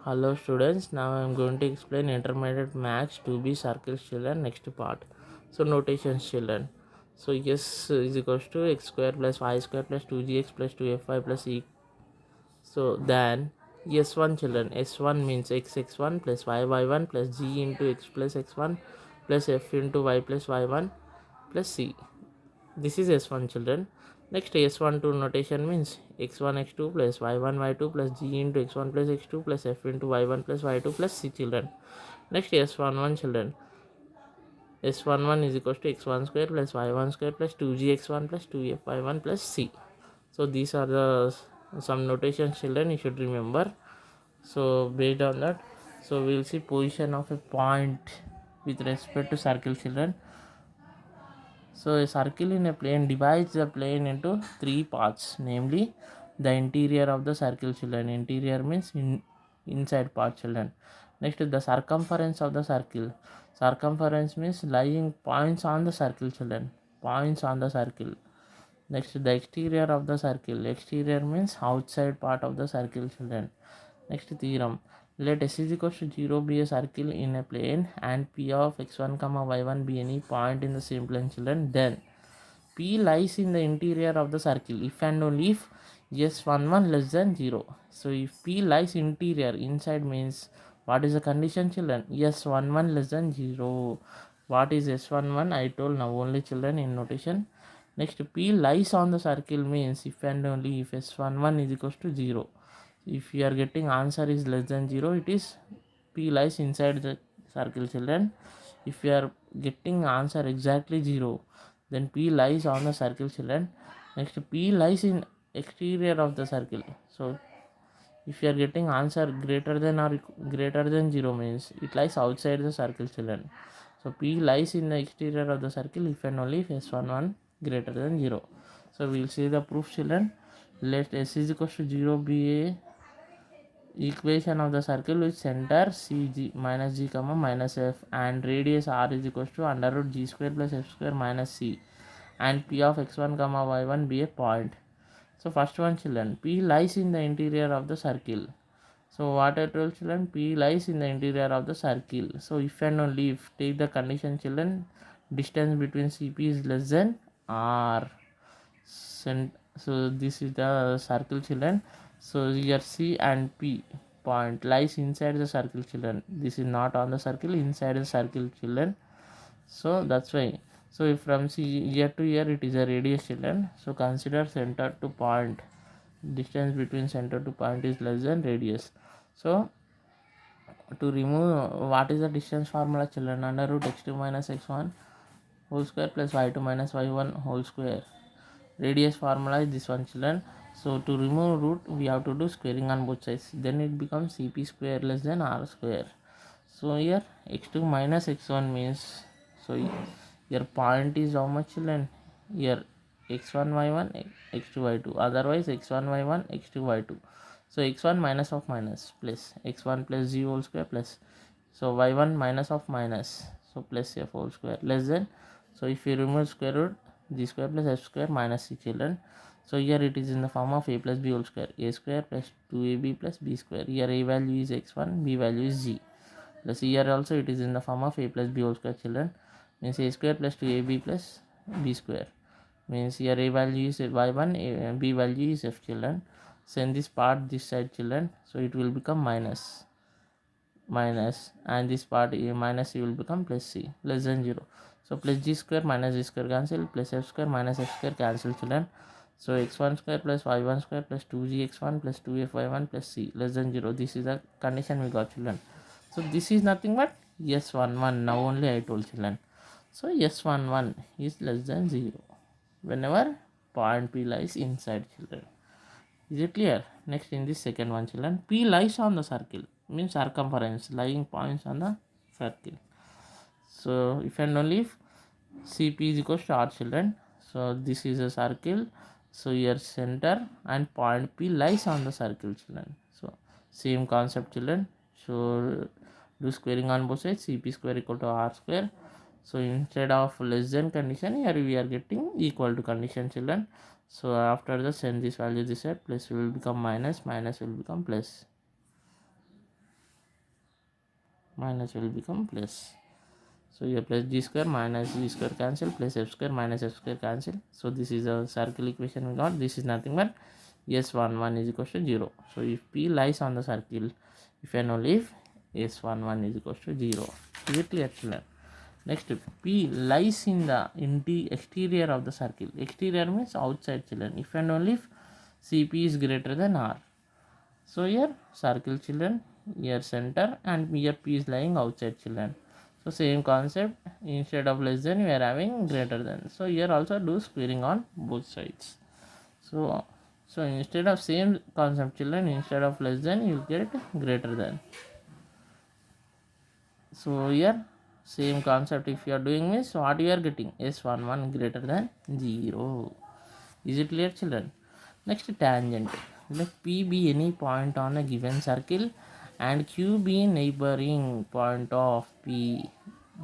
Hello students, now I am going to explain intermediate max 2b circles children next part. So notations children. So s is equals to x square plus y square plus 2gx plus 2fy plus e. So then s1 children, s1 means x1 plus y1 plus g into x plus x1 plus f into y plus y1 plus c. This is S1 children. Next S1 2 notation means x1 x2 plus y1 y2 plus g into x1 plus x2 plus f into y1 plus y2 plus c children. Next S11 children. S11 is equals to x1 square plus y1 square plus 2gx1 plus 2fy1 plus c. So these are the some notations children you should remember. So based on that, so we will see position of a point with respect to circle children. So a circle in a plane divides the plane into three parts, namely the interior of the circle children. Interior means inside part children. Next the circumference of the circle. Circumference means lying points on the circle children. Points on the circle. Next the exterior of the circle. Exterior means outside part of the circle children. Next theorem. Let S is equals to 0 be a circle in a plane and P of x1 comma y1 be any point in the same plane children. Then P lies in the interior of the circle if and only if S11 less than 0. So if P lies interior, inside means what is the condition children? S11 less than 0. What is S11? I told now only children in notation. Next P lies on the circle means if and only if S11 is equals to 0. If you are getting answer is less than 0, it is P lies inside the circle children. If you are getting answer exactly 0, then P lies on the circle children. Next P lies in exterior of the circle. So if you are getting answer greater than or greater than 0 means it lies outside the circle children. So P lies in the exterior of the circle if and only if S11 greater than 0. So we will see the proof children. Let S is equals to 0 be a equation of the circle with center cg minus g comma minus f and radius r is equals to under root g square plus f square minus c and p of x1 comma y1 be a point. So first one children, P lies in the interior of the circle. So what I told children, P lies in the interior of the circle. So if and only if take the condition children, distance between CP is less than R. So this is the circle children. So here C and P point lies inside the circle children. This is not on the circle, inside the circle children. So that's why. So if from C here to here it is a radius children. So consider center to point. Distance between center to point is less than radius. So to remove what is the distance formula children? Under root x2 minus x1 whole square plus y2 minus y1 whole square. Radius formula is this one children. So to remove root we have to do squaring on both sides, then it becomes cp square less than r square. So here x2 minus x1 means, so your point is how much children? Here x1 y1 x2 y2, otherwise x1 y1 x2 y2. So x1 minus of minus plus x1 plus g whole square plus, so y1 minus of minus, so plus f whole square less than, so if you remove square root g square plus f square minus c children. So here it is in the form of a plus b whole square, a square plus 2ab plus b square. Here a value is x1, b value is g. Plus here also it is in the form of a plus b whole square children, means a square plus 2ab plus b square, means here a value is y1, b value is f children. Send this part this side children, so it will become minus and this part minus c will become plus c less than 0. So plus g square minus g square cancel, plus f square minus f square cancel children. So x1 square plus y1 square plus 2gx1 plus 2fy1 plus c less than 0. This is the condition we got children. So this is nothing but S11. Now only I told children. So S11 is less than 0 whenever point P lies inside children. Is it clear? Next in this second one children, P lies on the circle means circumference, lying points on the circle. So if and only if CP is equals to R children. So this is a circle. So your center and point P lies on the circle children. So same concept children. So do squaring on both sides, CP square equal to R square. So instead of less than condition, here we are getting equal to condition children. So after the send this value this side, plus will become minus, minus will become plus. minus will become plus. So here plus g square minus g square cancel, plus f square minus f square cancel. So this is a circle equation we got. This is nothing but S11 is equal to 0. So if P lies on the circle, if and only if S11 is equal to 0. Is it clear, children? Next, P lies in the exterior of the circle. Exterior means outside, children. If and only if CP is greater than R. So here circle, children, here center, and here P is lying outside, children. So same concept, instead of less than we are having greater than. So here also do squaring on both sides. So instead of same concept, children, instead of less than you get greater than. So here same concept, if you are doing this, what you are getting? S11 greater than 0. Is it clear, children? Next, tangent. Let P be any point on a given circle and Q be neighboring point of P.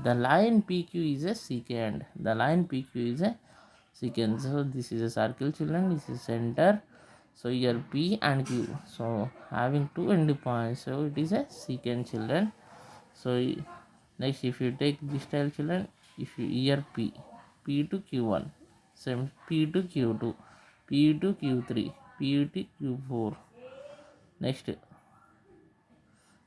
The line PQ is a secant. The line PQ is a secant. So this is a circle, children. This is center. So here P and Q. So having two endpoints. So it is a secant, children. So next, if you take this style, children, if you here P to Q1, same P to Q2, P to Q3, P to Q4. Next,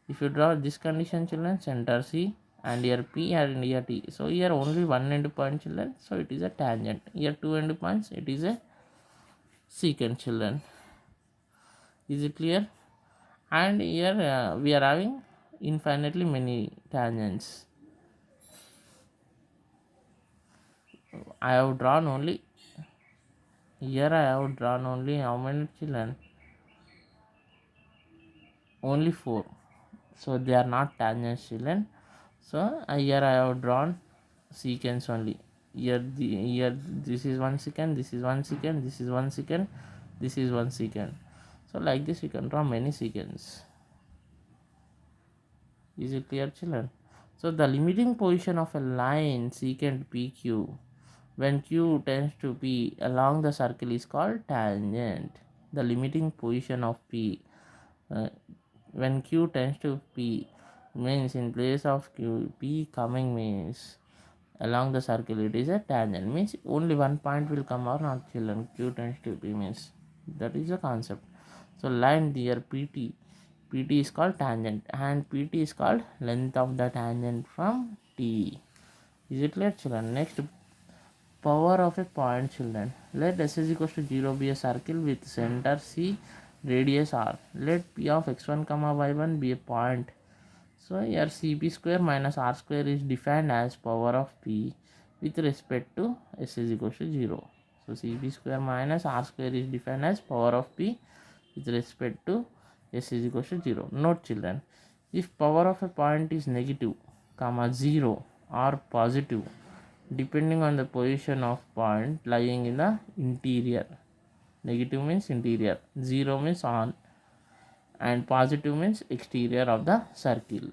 if you draw this condition, children, center C and here P and here T. So here only one end point, children. So it is a tangent. Here two end points. It is a secant, children. Is it clear? And here we are having infinitely many tangents. I have drawn only here. I have drawn only how many, children? Only 4. So they are not tangents, children. So here I have drawn secants only. Here this is 1 secant, this is 1 secant, this is 1 secant, this is 1 secant. So like this we can draw many secants. Is it clear, children? So the limiting position of a line secant PQ when Q tends to P along the circle is called tangent. The limiting position of P when Q tends to P means in place of Q, P coming means along the circle it is a tangent, means only one point will come or not, children. Q tends to P means that is the concept. So line here PT is called tangent and PT is called length of the tangent from T. Is it clear, children? Next, power of a point, children. Let S is equal to 0 be a circle with center C, radius R. Let P of x1 comma y1 be a point. So here Cp square minus R square is defined as power of P with respect to S is equal to 0. So Cp square minus R square is defined as power of P with respect to S is equal to 0. Note, children, if power of a point is negative, comma 0 or positive, depending on the position of point lying in the interior. Negative means interior, 0 means on, and positive means exterior of the circle.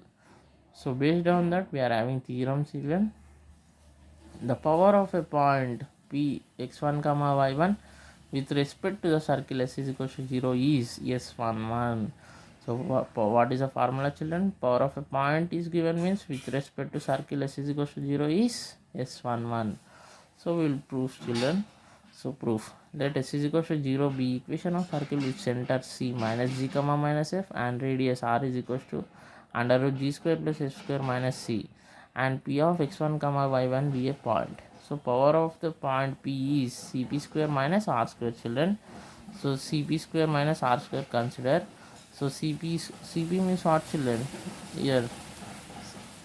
So based on that we are having theorem, children. The power of a point P x1 comma y1 with respect to the circle S is equal to 0 is S11. So what is the formula, children? Power of a point is given means with respect to circle S is equal to 0 is S11. So we will prove, children. So proof. Let S is equal to 0 be equation of circle with center C minus G comma minus F and radius R is equal to under root G square plus F square minus C and P of x1 comma y1 be a point. So power of the point P is Cp square minus R square, children. So Cp square minus R square consider. So Cp means what, children? Here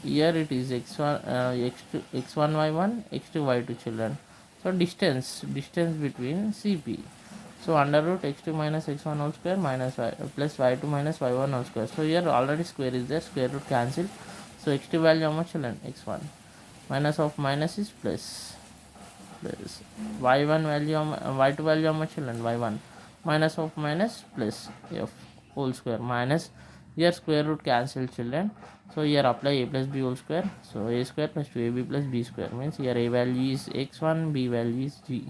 it is x1 x2 x1 y1 x2 y2, children. So distance between Cp. So under root x2 minus x1 whole square minus y plus y2 minus y1 whole square. So here already square is there, square root cancel. So x2 value how much, children? X1 minus of minus is plus y1 value y2 value how much, children? Y1 minus of minus plus f whole square minus here square root cancel, children. So here apply a plus b whole square. So a square plus 2ab plus b square means here a value is x1, b value is g.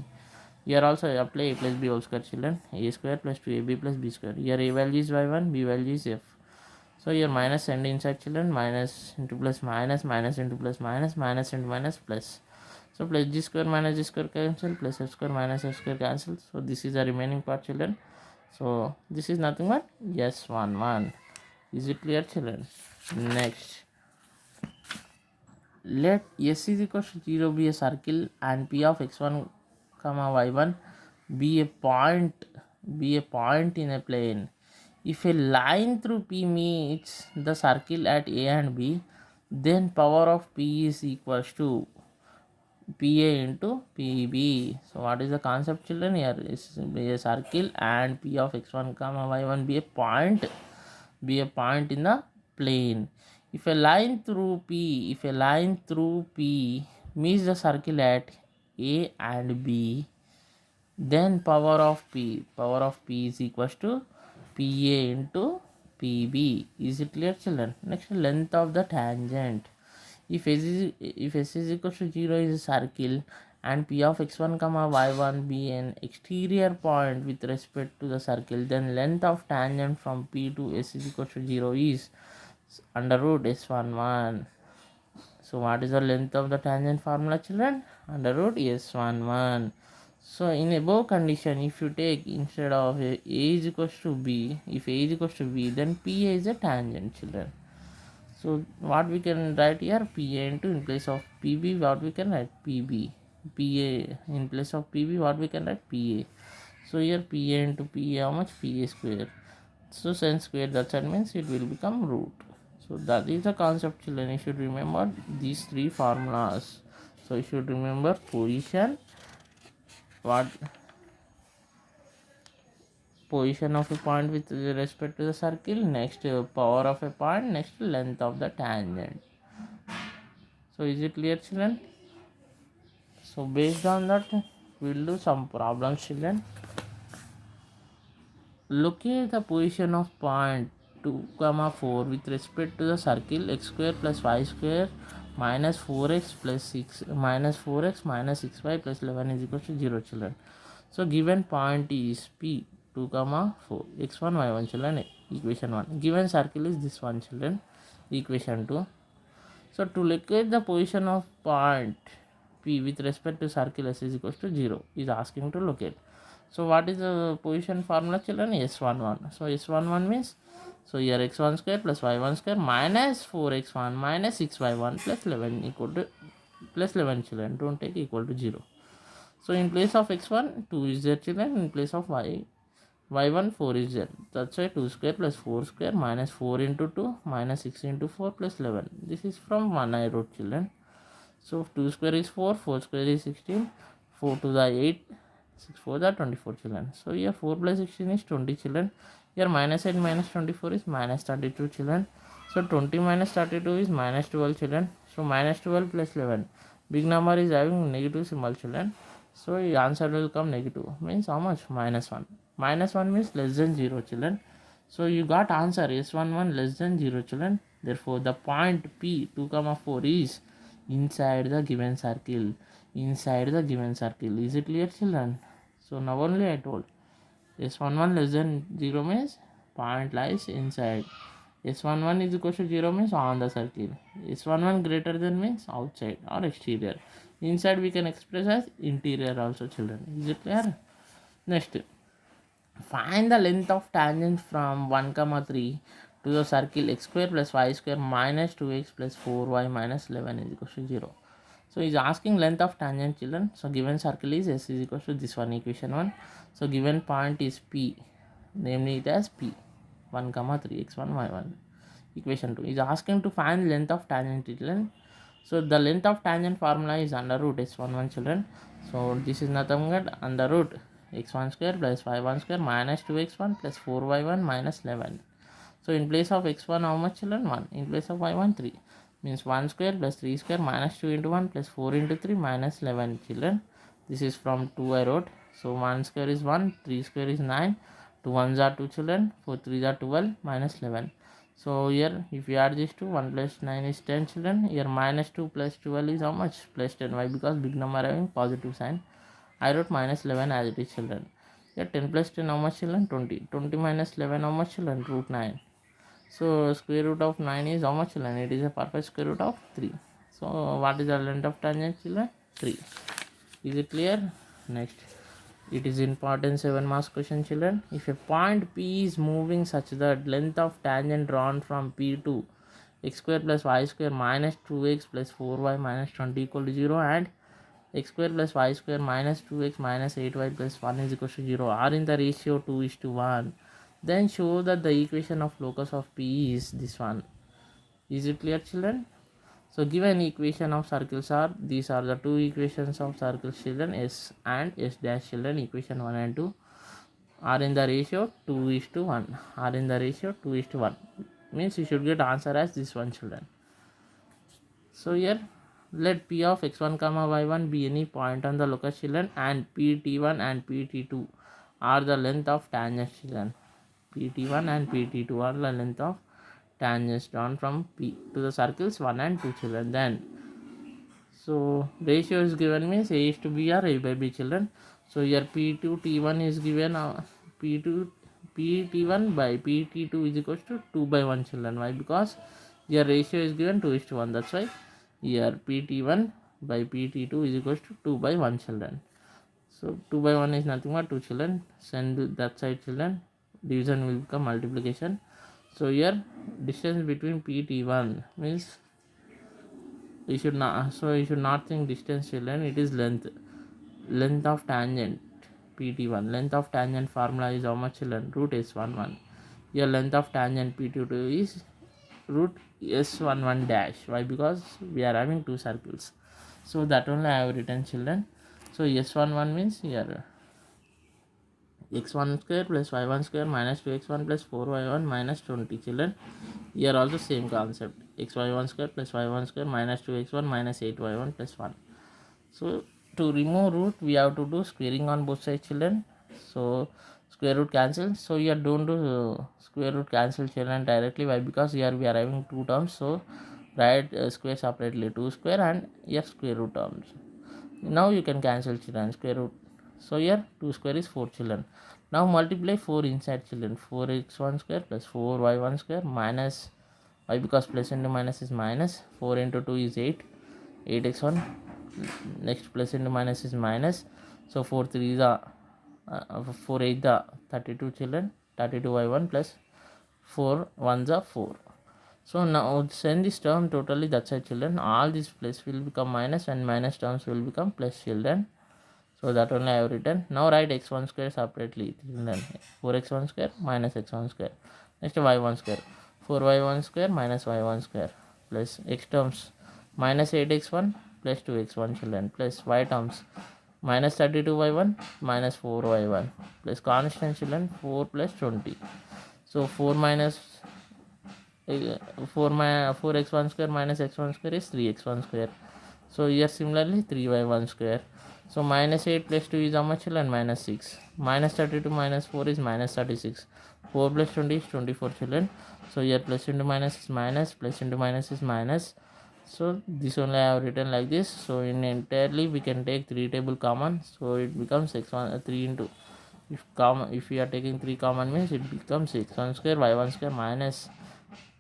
Here also apply a plus b whole square, children. A square plus 2ab plus b square. Here a value is y1, b value is f. So here minus send inside children, minus into plus minus, minus into plus minus, minus into minus plus. So plus g square minus g square cancel, plus f square minus f square cancel. So this is the remaining part children. So this is nothing but yes 1 1. Is it clear children? Next, let S is equal to 0 be a circle and P of x1 comma y1 be a point in a plane. If a line through P meets the circle at A and B, then power of P is equals to PA into PB. So what is the concept children? Here is a circle and P of x1 comma y1 be a point in the plane. If a line through P meets the circle at A and B, then power of P is equals to PA into PB. Is it clear children? Next, length of the tangent. If S is equals to 0 is a circle and P of x1 comma y1 be an exterior point with respect to the circle, then length of tangent from P to S is equals to 0 is under root S11. So what is the length of the tangent formula children? Under root S11. So in above condition, if you take instead of A is equals to B, if A is equals to B, then PA is a tangent children. So what we can write here, PA into in place of PB, what we can write PB. PA in place of PB, what we can write PA. So here PA into PA, how much? PA square. So sin square, that means it will become root. So that is the concept children. You should remember these three formulas. So you should remember position, what position of a point with respect to the circle, next power of a point, next length of the tangent. So is it clear children? So based on that, we'll do some problems children. Locate the position of point 2, 4 with respect to the circle x square plus y square minus 4x plus 6 minus 4x minus 6y plus 11 is equal to 0 children. So given point is P 2, 4 x1 y1 children, equation 1. Given circle is this one children, equation 2. So to locate the position of point P with respect to circle S is equals to 0 is asking to locate. So what is the position formula children? S11. So S11 means, so here x1 square plus y1 square minus 4x1 minus 6y1 plus 11 equal to plus 11 children. Don't take equal to 0. So in place of x1 2 is there children, in place of y1 4 is there. That's why 2 square plus 4 square minus 4 into 2 minus 6 into 4 plus 11. This is from 1 I wrote children. So 2 square is 4, 4 square is 16, 4 to the 8, 6 4 the 24 children. So here 4 plus 16 is 20 children. Here minus 8 minus 24 is minus 32 children. So 20 minus 32 is minus 12 children. So minus 12 plus 11. Big number is having negative symbol children. So the answer will come negative. Means how much? Minus 1. Minus 1 means less than 0 children. So you got answer S11 less than 0 children. Therefore the point P 2, 4 is inside the given circle. Inside the given circle. Is it clear children? So now only I told S11 less than 0 means point lies inside. S11 is equal to 0 means on the circle. S11 greater than means outside or exterior. Inside we can express as interior also children. Is it clear? Next, find the length of tangent from 1, 3 to the circle x square plus y square minus 2x plus 4y minus 11 is equal to 0. So he's asking length of tangent children. So given circle is S is equal to this one, equation 1. So given point is P, namely it as P 1, 3 x1 y1. Equation 2 is asking to find length of tangent children. So the length of tangent formula is under root S11 children. So this is nothing but under root x1 square plus y1 square minus 2x1 plus 4y1 minus 11. So in place of x1 how much children? 1. In place of y1 3. Means 1 square plus 3 square minus 2 into 1 plus 4 into 3 minus 11 children. This is from 2 I wrote. So 1 square is 1, 3 square is 9, 2 1s are 2 children, 4 3s are 12 minus 11. So here if you add this to 1 plus 9 is 10 children. Here minus 2 plus 12 is how much? Plus 10. Why? Because big number having positive sign. I wrote minus 11 as it is children. Here 10 plus 10 how much children? 20. 20 minus 11 how much children? Root 9. So square root of 9 is how much children? It is a perfect square root of 3. So what is the length of tangent children? 3. Is it clear? Next, it is important 7 marks question children. If a point P is moving such that length of tangent drawn from P to x square plus y square minus 2x plus 4y minus 20 equal to 0 and x square plus y square minus 2x minus 8y plus 1 is equal to 0 are in the ratio 2:1, then show that the equation of locus of P is this one. Is it clear children? So given equation of circles are, these are the two equations of circles children, S and S dash children, equation 1 and 2 are in the ratio 2:1, are in the ratio 2:1, means you should get answer as this one children. So here let P of x1 comma y1 be any point on the locus children and PT1 and PT2 are the length of tangents children. PT1 and PT2 are the length of tangents drawn from P to the circles 1 and 2 children. Then so ratio is given means A is to B or A by B children. So here P2 T1 is given P2 PT1 by PT2 is equals to 2/1 children. Why? Because here ratio is given 2:1. That's why here PT1 by PT2 is equals to 2/1 children. So 2/1 is nothing but 2 children. Send that side children. Division will become multiplication. So here distance between PT1 means you should not think distance children, it is length of tangent PT1. Length of tangent formula is how much children? Root S11. Here length of tangent PT2 is root S11 dash. Why? Because we are having two circles, so that only I have written children. So S11 means here x1 square plus y1 square minus 2x1 plus 4y1 minus 20 children. Here also same concept, xy1 square plus y1 square minus 2x1 minus 8y1 plus 1. So to remove root we have to do squaring on both sides children. So square root cancel. So here don't do square root cancel children directly. Why? Because here we are having two terms, so write square separately, 2 square and here square root terms. Now you can cancel children, square root. So here 2 square is 4 children. Now multiply 4 inside children. 4x1 square plus 4y1 square minus, why? Because plus into minus is minus. 4 into 2 is 8. 8x1. Next plus into minus is minus. So 4 3 is 4 8 the 32 children. 32y1 plus 4 1s are 4. So now send this term totally that side children. All these plus will become minus and minus terms will become plus children. So that only I have written. Now write x1 square separately children. 4x1 square minus x1 square. Next y1 square. 4y1 square minus y1 square plus x terms minus 8x1 plus 2x1 children plus y terms minus 32y1 minus 4y1 plus constant children 4 plus 20. So 4 minus 4x1 square minus x1 square is 3x1 square. So here similarly 3y1 square. So minus 8 plus 2 is how much children? Minus 6. Minus 32 minus 4 is minus 36. 4 plus 20 is 24 children. So here plus into minus is minus, plus into minus is minus. So this only I have written like this. So in entirely we can take 3 table common. So it becomes x1 3 into, if we are taking 3 common means it becomes x1 square y1 square minus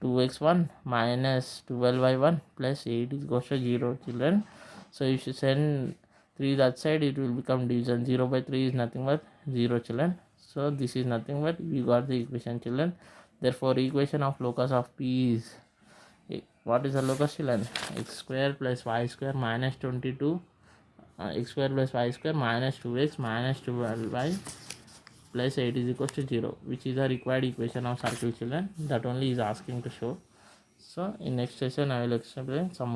2x1 minus 12y1 plus 8 is goes to 0 children. So if you send 3 that side, it will become division. 0 by 3 is nothing but 0 children. So this is nothing but we got the equation children. Therefore equation of locus of P is, what is the locus children? X square plus y square minus 22 x square plus y square minus 2x minus 12y plus 8 is equals to 0, which is the required equation of circle children. That only is asking to show. So in next session I will explain some more.